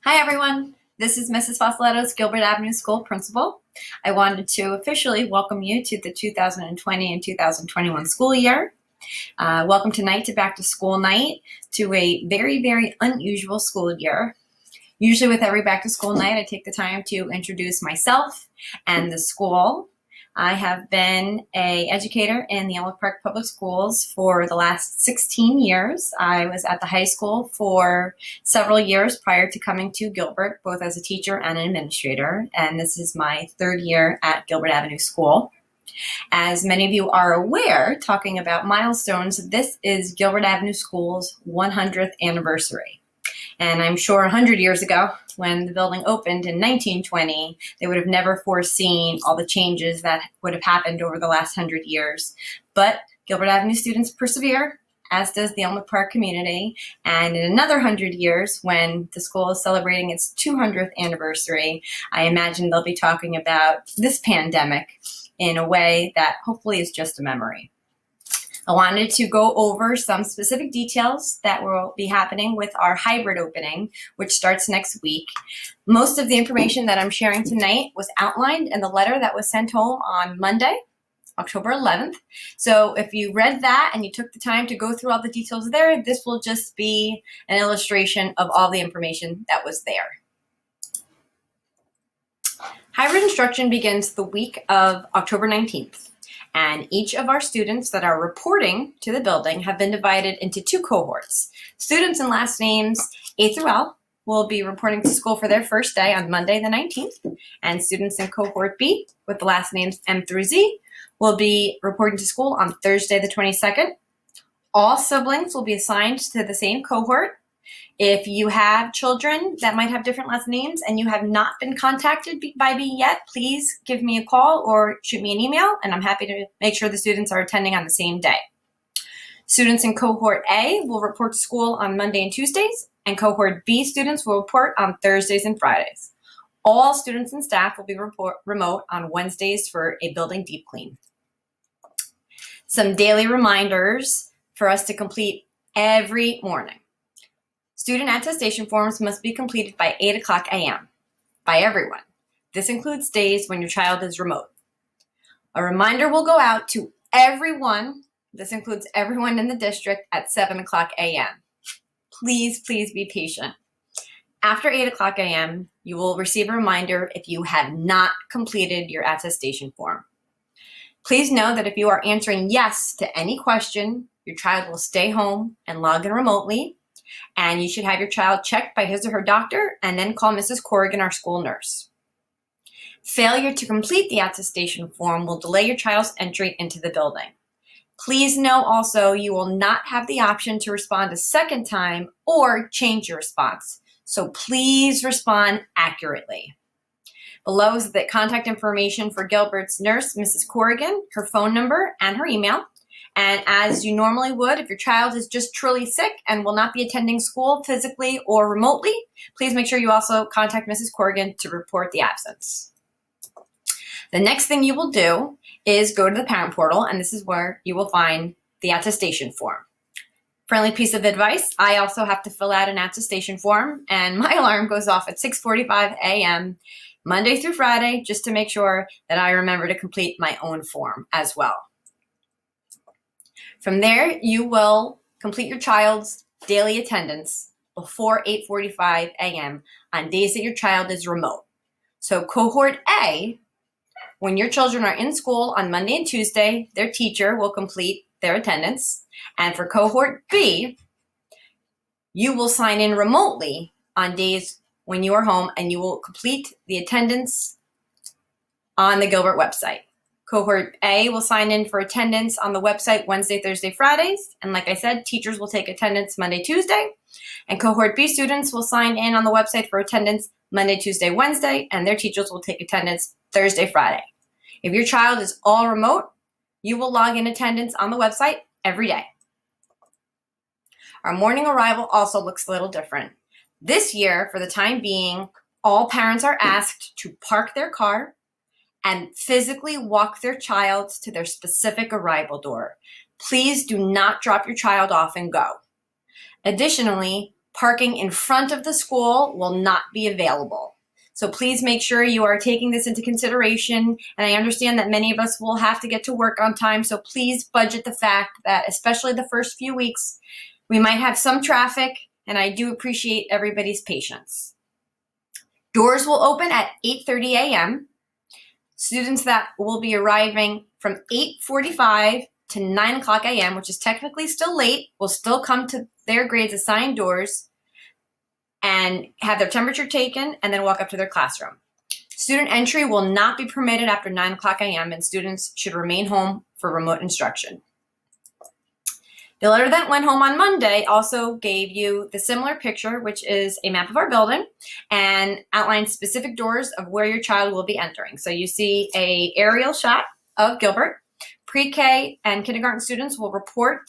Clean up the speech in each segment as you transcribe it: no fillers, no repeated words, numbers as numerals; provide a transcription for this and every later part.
Hi everyone, this is Mrs. Fasouletos, Gilbert Avenue School Principal. I wanted to officially welcome you to the 2020 and 2021 school year. Welcome tonight to Back to School Night, to a very unusual school year. Usually with every Back to School night, I take the time to introduce myself and the school. I have been an educator in the Elmwood Park Public Schools for the last 16 years. I was at the high school for several years prior to coming to Gilbert, both as a teacher and an administrator, and this is my third year at Gilbert Avenue School. As many of you are aware, talking about milestones, this is Gilbert Avenue School's 100th anniversary. And I'm sure 100 years ago, when the building opened in 1920, they would have never foreseen all the changes that would have happened over the last 100 years. But Gilbert Avenue students persevere, as does the Elmwood Park community. And in another 100 years, when the school is celebrating its 200th anniversary, I imagine they'll be talking about this pandemic in a way that hopefully is just a memory. I wanted to go over some specific details that will be happening with our hybrid opening, which starts next week. Most of the information that I'm sharing tonight was outlined in the letter that was sent home on Monday, October 11th. So if you read that and you took the time to go through all the details there, this will just be an illustration of all the information that was there. Hybrid instruction begins the week of October 19th. And each of our students that are reporting to the building have been divided into two cohorts. Students and last names A through L will be reporting to school for their first day on Monday the 19th, and students in cohort B with the last names M through Z will be reporting to school on Thursday the 22nd. All siblings will be assigned to the same cohort. If you have children that might have different last names and you have not been contacted by me yet, please give me a call or shoot me an email, and I'm happy to make sure the students are attending on the same day. Students in cohort A will report to school on Monday and Tuesdays, and cohort B students will report on Thursdays and Fridays. All students and staff will be remote on Wednesdays for a building deep clean. Some daily reminders for us to complete every morning. Student attestation forms must be completed by 8 o'clock a.m. by everyone. This includes days when your child is remote. A reminder will go out to everyone. This includes everyone in the district at 7 o'clock a.m. Please be patient. After 8 o'clock a.m., you will receive a reminder if you have not completed your attestation form. Please know that if you are answering yes to any question, your child will stay home and log in remotely. And you should have your child checked by his or her doctor and then call Mrs. Corrigan, our school nurse. Failure to complete the attestation form will delay your child's entry into the building. Please know also you will not have the option to respond a second time or change your response. So please respond accurately. Below is the contact information for Gilbert's nurse, Mrs. Corrigan, her phone number, and her email. And as you normally would, if your child is just truly sick and will not be attending school physically or remotely, please make sure you also contact Mrs. Corrigan to report the absence. The next thing you will do is go to the parent portal, and this is where you will find the attestation form. Friendly piece of advice, I also have to fill out an attestation form, and my alarm goes off at 6:45 a.m. Monday through Friday, just to make sure that I remember to complete my own form as well. From there, you will complete your child's daily attendance before 8:45 a.m. on days that your child is remote. So cohort A, when your children are in school on Monday and Tuesday, their teacher will complete their attendance. And for cohort B, you will sign in remotely on days when you are home, and you will complete the attendance on the Gilbert website. Cohort A will sign in for attendance on the website Wednesday, Thursday, Fridays. And like I said, teachers will take attendance Monday, Tuesday. And cohort B students will sign in on the website for attendance Monday, Tuesday, Wednesday, and their teachers will take attendance Thursday, Friday. If your child is all remote, you will log in attendance on the website every day. Our morning arrival also looks a little different. This year, for the time being, all parents are asked to park their car and physically walk their child to their specific arrival door. Please do not drop your child off and go. Additionally, Parking in front of the school will not be available. So please make sure you are taking this into consideration. And I understand that many of us will have to get to work on time. So please budget the fact that, especially the first few weeks, we might have some traffic, and I do appreciate everybody's patience. Doors will open at 8:30 a.m. Students that will be arriving from 8:45 to 9 o'clock a.m., which is technically still late, will still come to their grades assigned doors and have their temperature taken and then walk up to their classroom. Student entry will not be permitted after 9 o'clock a.m. and students should remain home for remote instruction. The letter that went home on Monday also gave you the similar picture, which is a map of our building and outlines specific doors of where your child will be entering. So you see an aerial shot of Gilbert. Pre-K and kindergarten students will report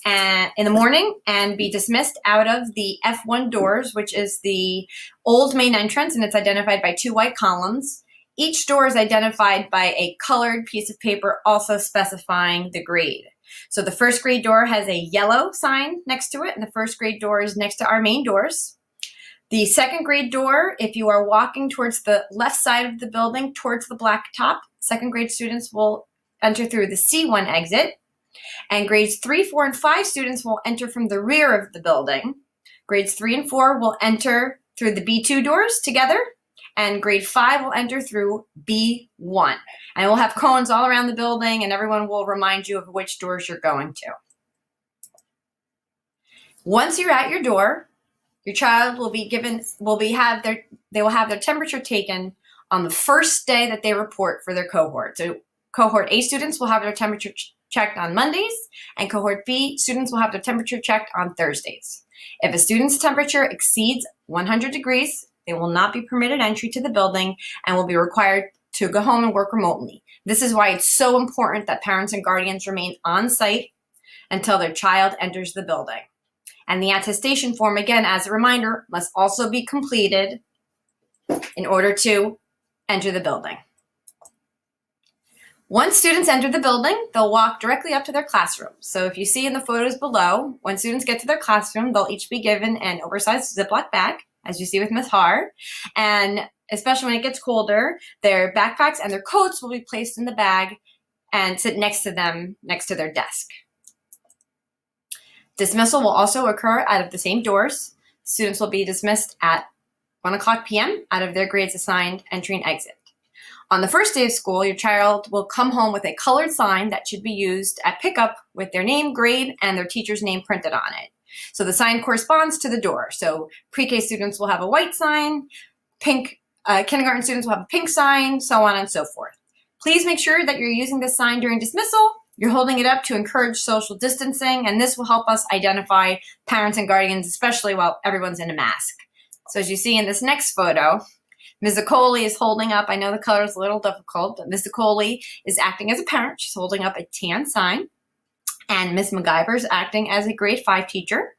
in the morning and be dismissed out of the F1 doors, which is the old main entrance, and it's identified by 2 white columns. Each door is identified by a colored piece of paper also specifying the grade. So the first grade door has a yellow sign next to it, and the first grade door is next to our main doors. The second grade door, if you are walking towards the left side of the building, towards the black top, second grade students will enter through the C1 exit. And grades 3, 4, and 5 students will enter from the rear of the building. Grades 3 and 4 will enter through the B2 doors together. And grade 5 will enter through B1. And we'll have cones all around the building, and everyone will remind you of which doors you're going to. Once you're at your door, your child will have their temperature taken on the first day that they report for their cohort. So cohort A students will have their temperature checked on Mondays, and cohort B students will have their temperature checked on Thursdays. If a student's temperature exceeds 100 degrees, they will not be permitted entry to the building and will be required to go home and work remotely. This is why it's so important that parents and guardians remain on site until their child enters the building. And the attestation form, again, as a reminder, must also be completed in order to enter the building. Once students enter the building, they'll walk directly up to their classroom. So if you see in the photos below, when students get to their classroom, they'll each be given an oversized Ziploc bag, as you see with Ms. Haar. And especially when it gets colder, their backpacks and their coats will be placed in the bag and sit next to them, next to their desk. Dismissal will also occur out of the same doors. Students will be dismissed at 1 o'clock p.m. out of their grades assigned entry and exit. On the first day of school, your child will come home with a colored sign that should be used at pickup with their name, grade, and their teacher's name printed on it. So the sign corresponds to the door. So pre-K students will have a white sign, kindergarten students will have a pink sign, so on and so forth. Please make sure that you're using this sign during dismissal. You're holding it up to encourage social distancing, and this will help us identify parents and guardians, especially while everyone's in a mask. So as you see in this next photo, Ms. Acoli is holding up, I know the color is a little difficult, but Ms. Acoli is acting as a parent. She's holding up a tan sign. And Ms. MacGyver is acting as a grade 5 teacher.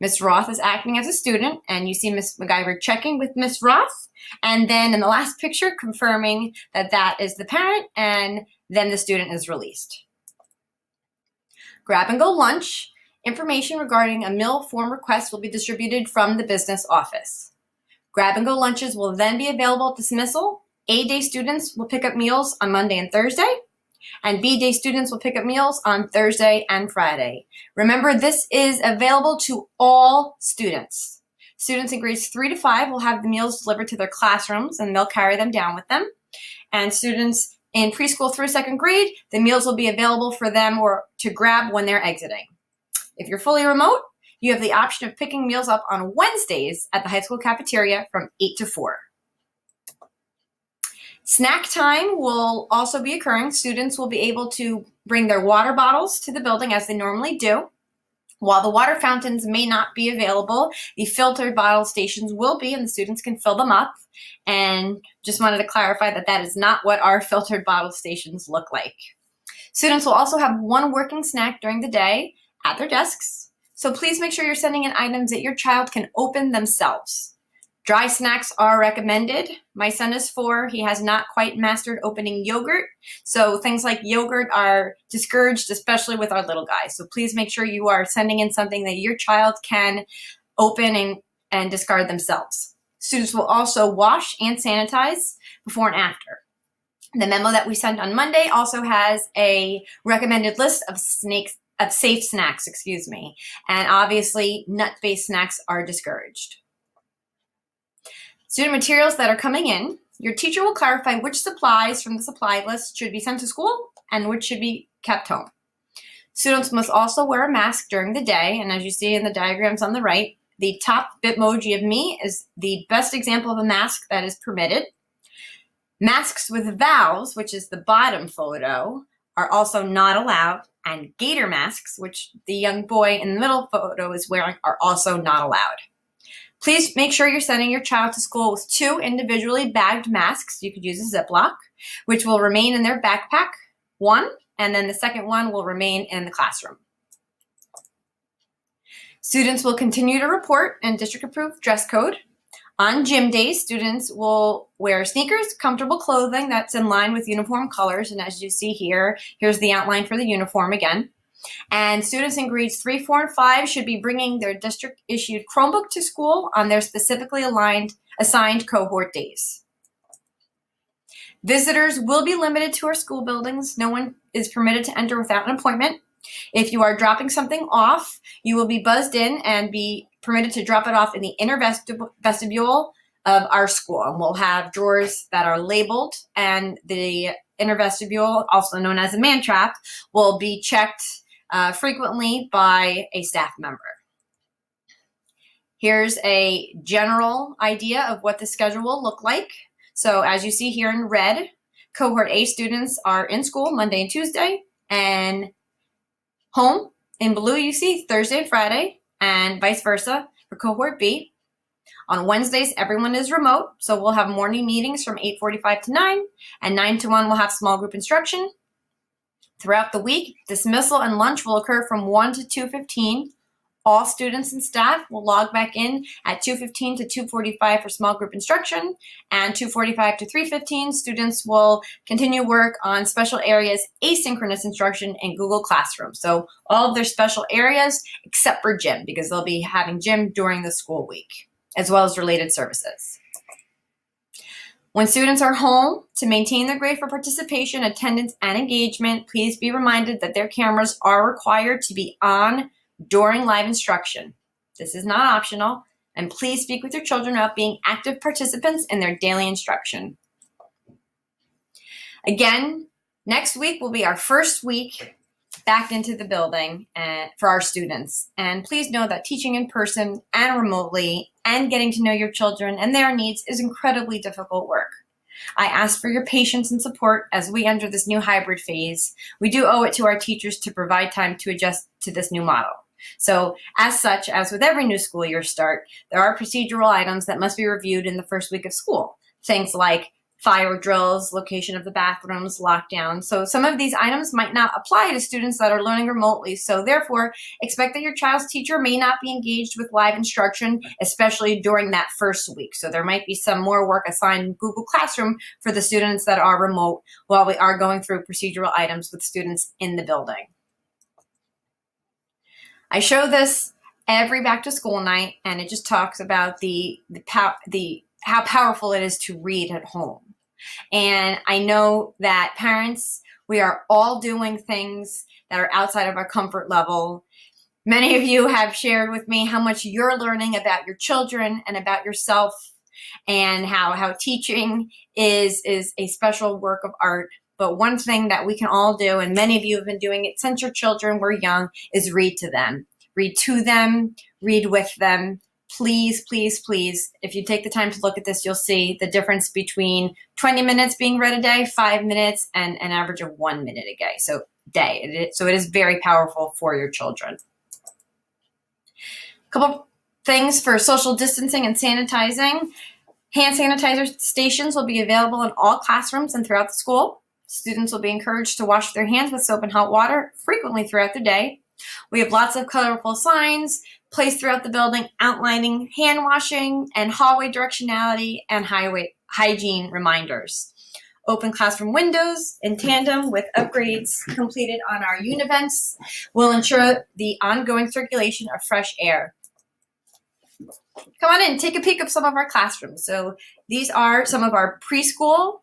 Ms. Roth is acting as a student, and you see Ms. MacGyver checking with Ms. Roth. And then in the last picture, confirming that that is the parent, and then the student is released. Grab and go lunch. Information regarding a meal form request will be distributed from the business office. Grab and go lunches will then be available at dismissal. A-day students will pick up meals on Monday and Thursday, and B-day students will pick up meals on Thursday and Friday. Remember, this is available to all students. Students in grades 3 to 5 will have the meals delivered to their classrooms, and they'll carry them down with them. And students in preschool through 2nd grade, the meals will be available for them or to grab when they're exiting. If you're fully remote, you have the option of picking meals up on Wednesdays at the high school cafeteria from 8 to 4. Snack time will also be occurring. Students will be able to bring their water bottles to the building as they normally do. While the water fountains may not be available, the filtered bottle stations will be, and the students can fill them up. And just wanted to clarify that that is not what our filtered bottle stations look like. Students will also have one working snack during the day at their desks. So please make sure you're sending in items that your child can open themselves. Dry snacks are recommended. My son is 4. He has not quite mastered opening yogurt. So things like yogurt are discouraged, especially with our little guys. So please make sure you are sending in something that your child can and discard themselves. Students will also wash and sanitize before and after. The memo that we sent on Monday also has a recommended list of safe snacks, and obviously nut-based snacks are discouraged. Student materials that are coming in, your teacher will clarify which supplies from the supply list should be sent to school and which should be kept home. Students must also wear a mask during the day, and as you see in the diagrams on the right, the top Bitmoji of me is the best example of a mask that is permitted. Masks with valves, which is the bottom photo, are also not allowed, and gator masks, which the young boy in the middle photo is wearing, are also not allowed. Please make sure you're sending your child to school with 2 individually bagged masks. You could use a Ziploc, which will remain in their backpack, one, and then the second one will remain in the classroom. Students will continue to report in district-approved dress code. On gym days, students will wear sneakers, comfortable clothing that's in line with uniform colors, and as you see here, here's the outline for the uniform again. And students in grades 3, 4, and 5 should be bringing their district-issued Chromebook to school on their specifically assigned cohort days. Visitors will be limited to our school buildings. No one is permitted to enter without an appointment. If you are dropping something off, you will be buzzed in and be permitted to drop it off in the inner vestibule of our school. And we'll have drawers that are labeled, and the inner vestibule, also known as a man trap, will be checked frequently by a staff member. Here's a general idea of what the schedule will look like. So as you see here in red, cohort A students are in school Monday and Tuesday, and home in blue you see Thursday and Friday, and vice versa for cohort B. On Wednesdays, everyone is remote, so we'll have morning meetings from 8:45 to 9, and 9 to 1 we'll have small group instruction. Throughout the week, dismissal and lunch will occur from 1 to 2:15. All students and staff will log back in at 2:15 to 2:45 for small group instruction, and 2:45 to 3:15, students will continue work on special areas asynchronous instruction in Google Classroom. So all of their special areas except for gym, because they'll be having gym during the school week, as well as related services. When students are home, to maintain their grade for participation, attendance, and engagement, please be reminded that their cameras are required to be on during live instruction. This is not optional, and please speak with your children about being active participants in their daily instruction. Again, next week will be our first week back into the building for our students. And please know that teaching in person and remotely and getting to know your children and their needs is incredibly difficult work. I ask for your patience and support as we enter this new hybrid phase. We do owe it to our teachers to provide time to adjust to this new model. So as such, as with every new school year start, there are procedural items that must be reviewed in the first week of school. Things like fire drills, location of the bathrooms, lockdown. So some of these items might not apply to students that are learning remotely. So therefore, expect that your child's teacher may not be engaged with live instruction, especially during that first week. So there might be some more work assigned in Google Classroom for the students that are remote while we are going through procedural items with students in the building. I show this every back to school night, and it just talks about how powerful it is to read at home. And I know that parents, we are all doing things that are outside of our comfort level. Many of you have shared with me how much you're learning about your children and about yourself, and how teaching is a special work of art. But one thing that we can all do, and many of you have been doing it since your children were young, is read to them. Read to them, read with them. Please, please, please, if you take the time to look at this, you'll see the difference between 20 minutes being read a day, 5 minutes, and an average of 1 minute a day. So it is very powerful for your children. A couple things for social distancing and sanitizing. Hand sanitizer stations will be available in all classrooms and throughout the school. Students will be encouraged to wash their hands with soap and hot water frequently throughout the day. We have lots of colorful signs placed throughout the building outlining hand washing and hallway directionality and hygiene reminders. Open classroom windows in tandem with upgrades completed on our univents will ensure the ongoing circulation of fresh air. Come on in, take a peek of some of our classrooms. So these are some of our preschool,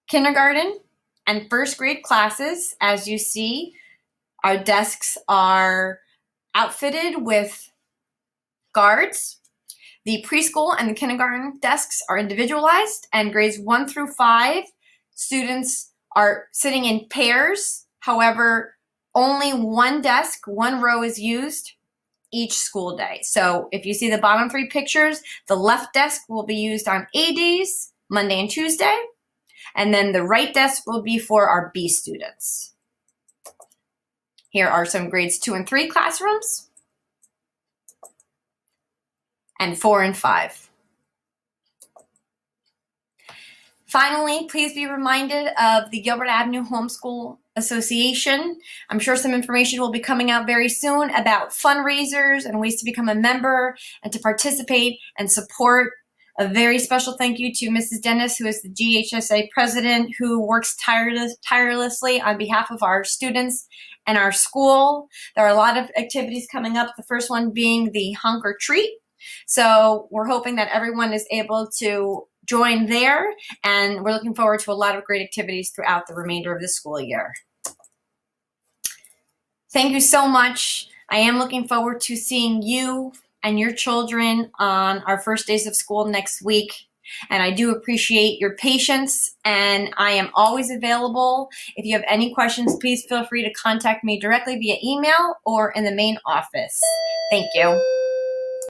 kindergarten, and first grade classes. As you see, our desks are outfitted with guards. The preschool and the kindergarten desks are individualized, and grades 1 through 5 students are sitting in pairs. However, only one desk, one row is used each school day. So if you see the bottom 3 pictures, the left desk will be used on A days, Monday and Tuesday, and then the right desk will be for our B students. Here are some grades 2 and 3 classrooms, and 4 and 5. Finally, please be reminded of the Gilbert Avenue Homeschool Association. I'm sure some information will be coming out very soon about fundraisers and ways to become a member and to participate and support. A very special thank you to Mrs. Dennis, who is the GHSA president, who works tirelessly on behalf of our students and our school. There are a lot of activities coming up, the first one being the Hunk or Treat. So we're hoping that everyone is able to join there, and we're looking forward to a lot of great activities throughout the remainder of the school year. Thank you so much. I am looking forward to seeing you and your children on our first days of school next week. And I do appreciate your patience, and I am always available. If you have any questions, please feel free to contact me directly via email or in the main office. Thank you.